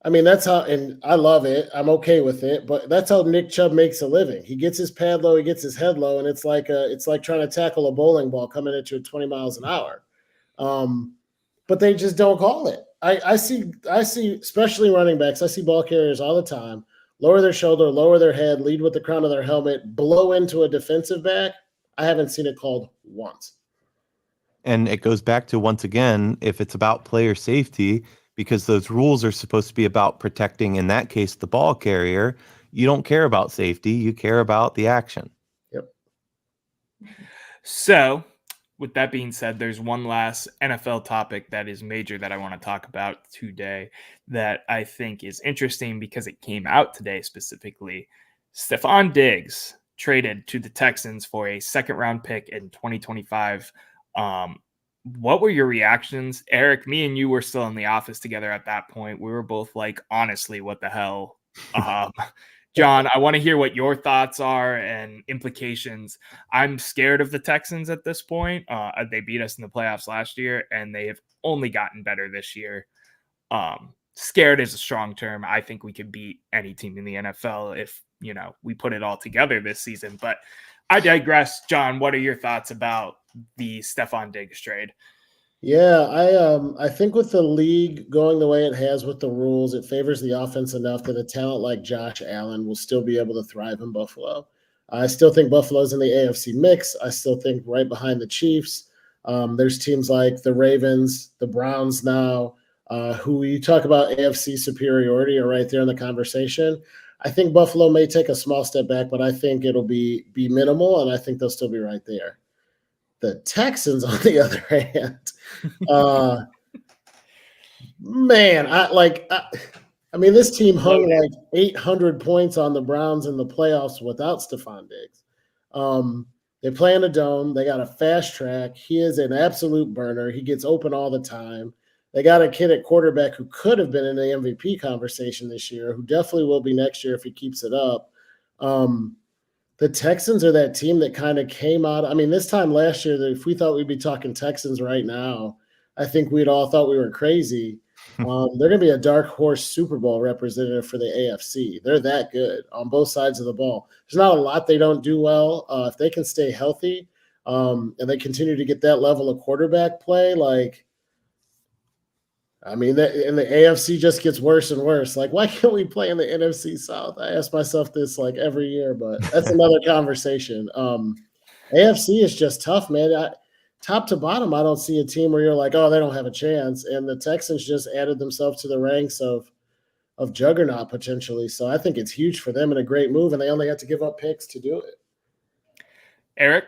I mean, that's how, and I love it. I'm okay with it, but that's how Nick Chubb makes a living. He gets his pad low, he gets his head low, and it's like trying to tackle a bowling ball coming at you at 20 miles an hour. But they just don't call it. I see, especially running backs, I see ball carriers all the time lower their shoulder, lower their head, lead with the crown of their helmet, blow into a defensive back. I haven't seen it called once. And it goes back to, once again, if it's about player safety, because those rules are supposed to be about protecting, in that case, the ball carrier, you don't care about safety. You care about the action. Yep. So with that being said, there's one last NFL topic that is major that I want to talk about today that I think is interesting because it came out today specifically. Stefon Diggs traded to the Texans for a second-round pick in 2025. What were your reactions? Eric, me and you were still in the office together at that point. We were both like, honestly, what the hell? John, I want to hear what your thoughts are and implications. I'm scared of the Texans at this point. They beat us in the playoffs last year, and they have only gotten better this year. Scared is a strong term. I think we could beat any team in the NFL if, we put it all together this season. But I digress. John, what are your thoughts about the Stefon Diggs trade? Yeah, I think with the league going the way it has with the rules, it favors the offense enough that a talent like Josh Allen will still be able to thrive in Buffalo. I still think Buffalo's in the AFC mix. I still think right behind the Chiefs. There's teams like the Ravens, the Browns now, who you talk about AFC superiority are right there in the conversation. I think Buffalo may take a small step back, but I think it'll be minimal, and I think they'll still be right there. The Texans, on the other hand, this team hung like 800 points on the Browns in the playoffs without Stefon Diggs. They play in a dome. They got a fast track. He is an absolute burner. He gets open all the time. They got a kid at quarterback who could have been in the MVP conversation this year, who definitely will be next year if he keeps it up. The Texans are that team that kind of came out. I mean, this time last year, if we thought we'd be talking Texans right now, I think we'd all thought we were crazy. They're going to be a dark horse Super Bowl representative for the AFC. They're that good on both sides of the ball. There's not a lot they don't do well. If they can stay healthy and they continue to get that level of quarterback play, and the AFC just gets worse and worse. Like, why can't we play in the NFC South? I ask myself this every year, but that's another conversation. AFC is just tough, man. Top to bottom, I don't see a team where you're like, oh, they don't have a chance. And the Texans just added themselves to the ranks of juggernaut potentially. So I think it's huge for them and a great move, and they only had to give up picks to do it. Eric?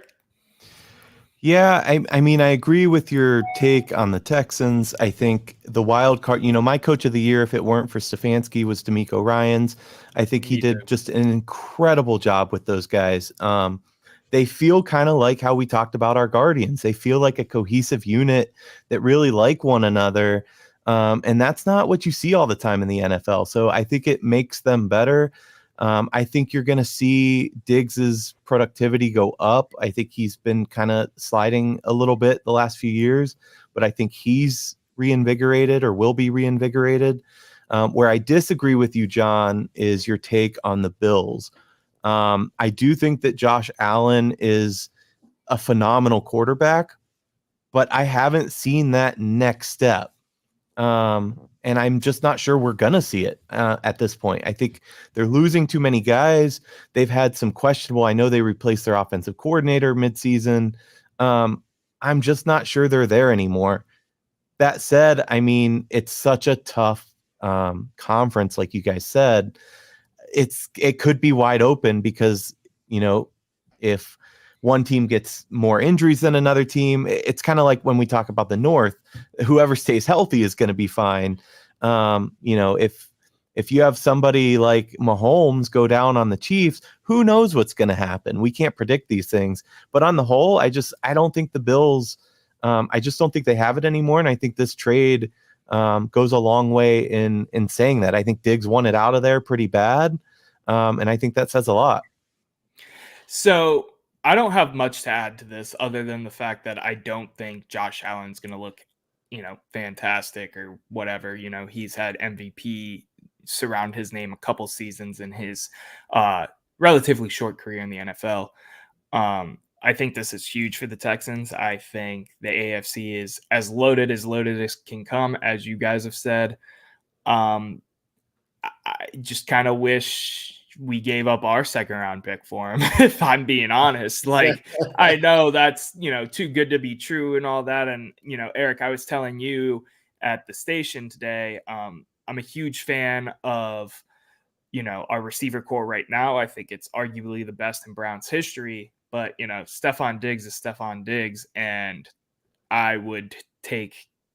Yeah, I mean, I agree with your take on the Texans. I think the wild card, my coach of the year, if it weren't for Stefanski, was DeMeco Ryans. I think he did just an incredible job with those guys. They feel kind of like how we talked about our Guardians. They feel like a cohesive unit that really like one another. And that's not what you see all the time in the NFL. So I think it makes them better. I think you're going to see Diggs's productivity go up. I think he's been kind of sliding a little bit the last few years, but I think he's reinvigorated or will be reinvigorated. Where I disagree with you, John, is your take on the Bills. I do think that Josh Allen is a phenomenal quarterback, but I haven't seen that next step. And I'm just not sure we're going to see it at this point. I think they're losing too many guys. They've had some questionable. I know they replaced their offensive coordinator midseason. I'm just not sure they're there anymore. That said, I mean, it's such a tough conference, like you guys said. It could be wide open because, if one team gets more injuries than another team, it's kind of like when we talk about the North, whoever stays healthy is going to be fine. If you have somebody like Mahomes go down on the Chiefs, who knows what's going to happen? We can't predict these things, but on the whole, I don't think the Bills, I just don't think they have it anymore. And I think this trade goes a long way in saying that. I think Diggs won it out of there pretty bad. And I think that says a lot. So I don't have much to add to this other than the fact that I don't think Josh Allen's going to look, fantastic or whatever. He's had MVP surround his name a couple seasons in his relatively short career in the NFL. I think this is huge for the Texans. I think the AFC is as loaded as can come, as you guys have said. I just kind of wish we gave up our second round pick for him, if I'm being honest. Like, I know that's, too good to be true and all that. And, Eric, I was telling you at the station today, I'm a huge fan of, our receiver core right now. I think it's arguably the best in Browns history, but, Stephon Diggs is Stephon Diggs. And I would take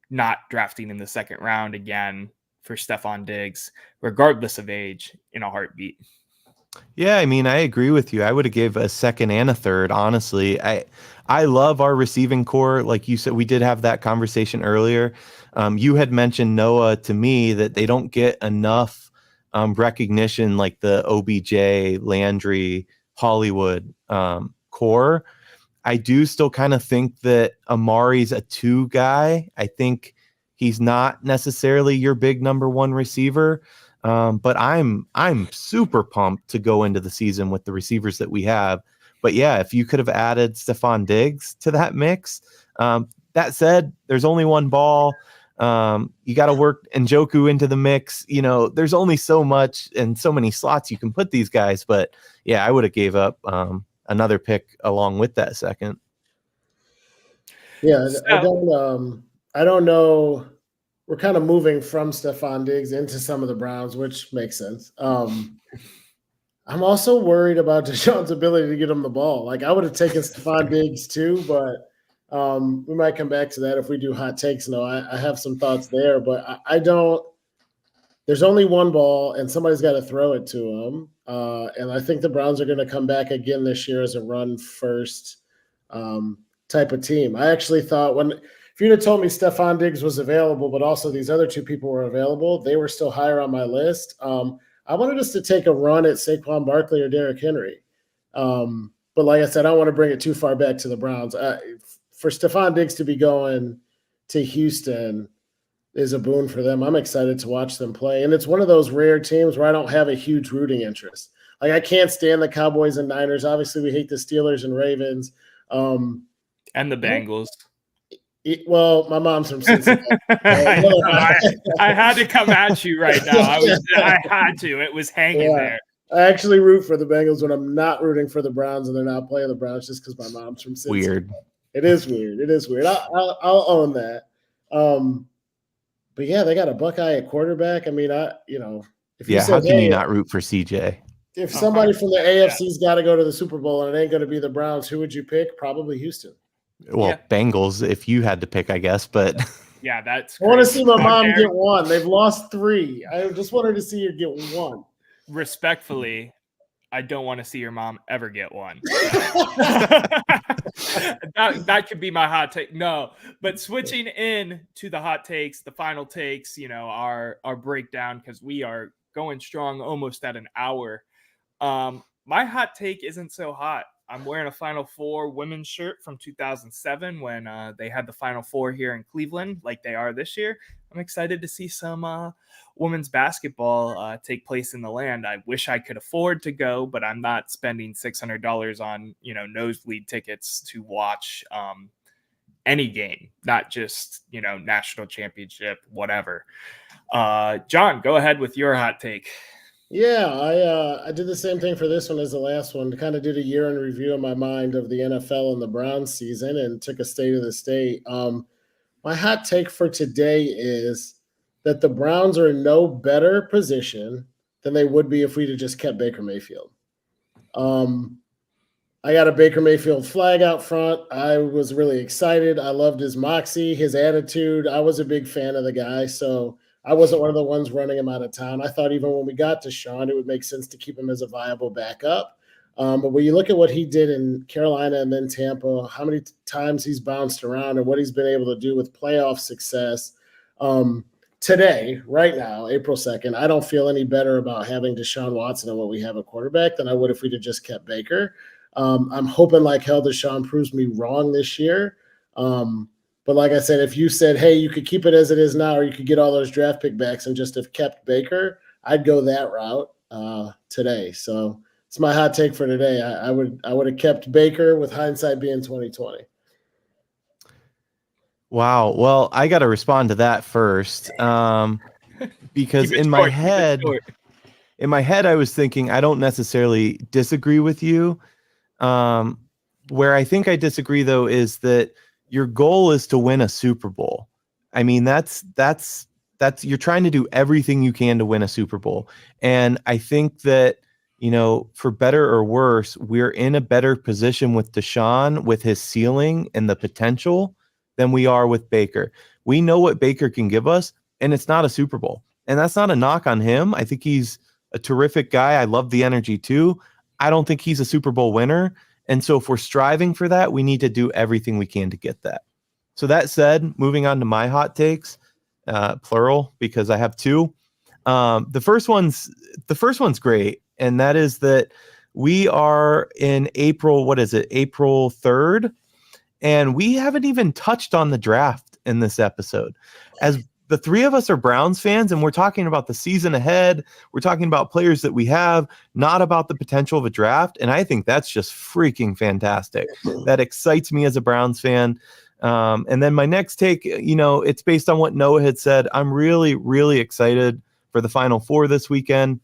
not drafting in the second round again for Stephon Diggs, regardless of age, in a heartbeat. Yeah, I mean, I agree with you. I would have gave a second and a third, honestly. I love our receiving core. Like you said, we did have that conversation earlier. You had mentioned, Noah, to me that they don't get enough recognition like the OBJ, Landry, Hollywood core. I do still kind of think that Amari's a 2 guy. I think he's not necessarily your big number 1 receiver. But I'm super pumped to go into the season with the receivers that we have. But yeah, if you could have added Stephon Diggs to that mix, that said, there's only one ball. You got to work Njoku into the mix. There's only so much and so many slots you can put these guys. But yeah, I would have gave up another pick along with that second. Yeah, I don't know. We're kind of moving from Stephon Diggs into some of the Browns, which makes sense. I'm also worried about Deshaun's ability to get him the ball. Like, I would have taken Stephon Diggs too, but we might come back to that if we do hot takes. No, I have some thoughts there, but I don't. There's only one ball, and somebody's got to throw it to him. And I think the Browns are going to come back again this year as a run-first type of team. I actually thought if you'd have told me Stephon Diggs was available, but also these other 2 people were available, they were still higher on my list. I wanted us to take a run at Saquon Barkley or Derrick Henry. But like I said, I don't want to bring it too far back to the Browns. For Stephon Diggs to be going to Houston is a boon for them. I'm excited to watch them play. And it's one of those rare teams where I don't have a huge rooting interest. Like, I can't stand the Cowboys and Niners. Obviously, we hate the Steelers and Ravens. And the Bengals. Well, my mom's from Cincinnati. I had to come at you right now. I had to. It was hanging there. I actually root for the Bengals when I'm not rooting for the Browns and they're not playing the Browns just because my mom's from Cincinnati. Weird. It is weird. I'll own that. But yeah, they got a Buckeye at quarterback. I mean, If you Yeah, how said, can you hey, not root for CJ? if somebody from the AFC's got to go to the Super Bowl and it ain't going to be the Browns, who would you pick? Probably Houston. Well, Bengals, if you had to pick, I guess, but Yeah, that's I want to crazy. see my mom get one. They've lost 3. I just wanted to see her get one. Respectfully, I don't want to see your mom ever get one. that could be my hot take. No, but switching in to the hot takes, the final takes, our breakdown, because we are going strong almost at an hour. My hot take isn't so hot. I'm wearing a Final Four women's shirt from 2007 when they had the Final Four here in Cleveland, like they are this year. I'm excited to see some women's basketball take place in the land. I wish I could afford to go, but I'm not spending $600 on nosebleed tickets to watch any game, not just national championship, whatever. John, go ahead with your hot take. Yeah, I did the same thing for this one as the last one. Kind of did a year in review in my mind of the NFL and the Browns season and took a state of the state. My hot take for today is that the Browns are in no better position than they would be if we'd have just kept Baker Mayfield. I got a Baker Mayfield flag out front. I was really excited. I loved his moxie, his attitude. I was a big fan of the guy, so I wasn't one of the ones running him out of town. I thought even when we got to Sean, it would make sense to keep him as a viable backup. But when you look at what he did in Carolina and then Tampa, how many times he's bounced around and what he's been able to do with playoff success today, right now, April 2nd, I don't feel any better about having Deshaun Watson and what we have at quarterback than I would if we'd have just kept Baker. I'm hoping like hell Deshaun proves me wrong this year. But like I said, if you said, hey, you could keep it as it is now, or you could get all those draft pick backs and just have kept Baker, I'd go that route today. So it's my hot take for today. I would have kept Baker with hindsight being 2020. Wow. Well, I got to respond to that first because in my head, I was thinking I don't necessarily disagree with you. Where I think I disagree, though, is that your goal is to win a Super Bowl. I mean, that's you're trying to do everything you can to win a Super Bowl. And I think that, for better or worse, we're in a better position with Deshaun, with his ceiling and the potential, than we are with Baker. We know what Baker can give us, and it's not a Super Bowl. And that's not a knock on him. I think he's a terrific guy. I love the energy too. I don't think he's a Super Bowl winner. And so if we're striving for that, we need to do everything we can to get that. So that said, moving on to my hot takes, plural, because I have 2. The first one's great. And that is that we are in April, what is it? April 3rd. And we haven't even touched on the draft in this episode. As the 3 of us are Browns fans, and we're talking about the season ahead. We're talking about players that we have, not about the potential of a draft. And I think that's just freaking fantastic. That excites me as a Browns fan. And then my next take, it's based on what Noah had said. I'm really, really excited for the Final Four this weekend.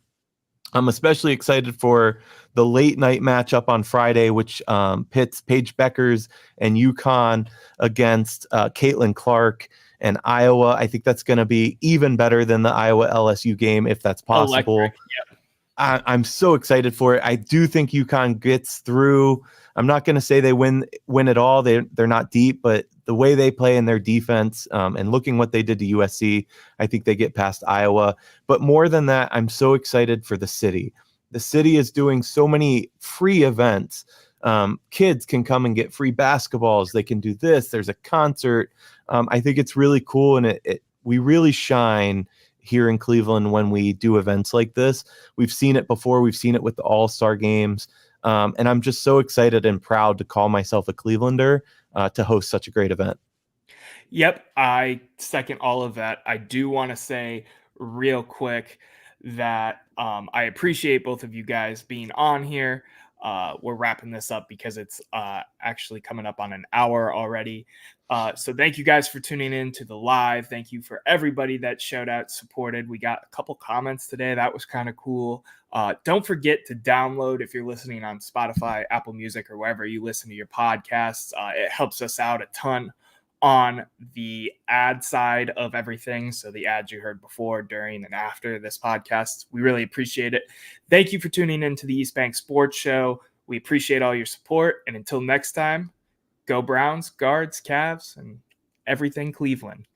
I'm especially excited for the late night matchup on Friday, which pits Paige Beckers and UConn against Caitlin Clark and Iowa. I think that's going to be even better than the Iowa LSU game, if that's possible. Yep. I'm so excited for it. I do think UConn gets through. I'm not going to say they win it all. They're not deep, but the way they play in their defense and looking what they did to USC, I think they get past Iowa. But more than that, I'm so excited for the city. The city is doing so many free events. Kids can come and get free basketballs. They can do this. There's a concert. I think it's really cool, and we really shine here in Cleveland when we do events like this. We've seen it before. We've seen it with the All-Star games, and I'm just so excited and proud to call myself a Clevelander to host such a great event. Yep, I second all of that. I do want to say real quick that I appreciate both of you guys being on here. We're wrapping this up because it's actually coming up on an hour already. So thank you guys for tuning in to the live. Thank you for everybody that showed out, supported. We got a couple comments today. That was kind of cool. Don't forget to download if you're listening on Spotify, Apple Music, or wherever you listen to your podcasts. It helps us out a ton on the ad side of everything. So the ads you heard before, during, and after this podcast, we really appreciate it. Thank you for tuning into the East Bank Sports Show. We appreciate all your support. And until next time, go Browns, Guards, Cavs, and everything Cleveland.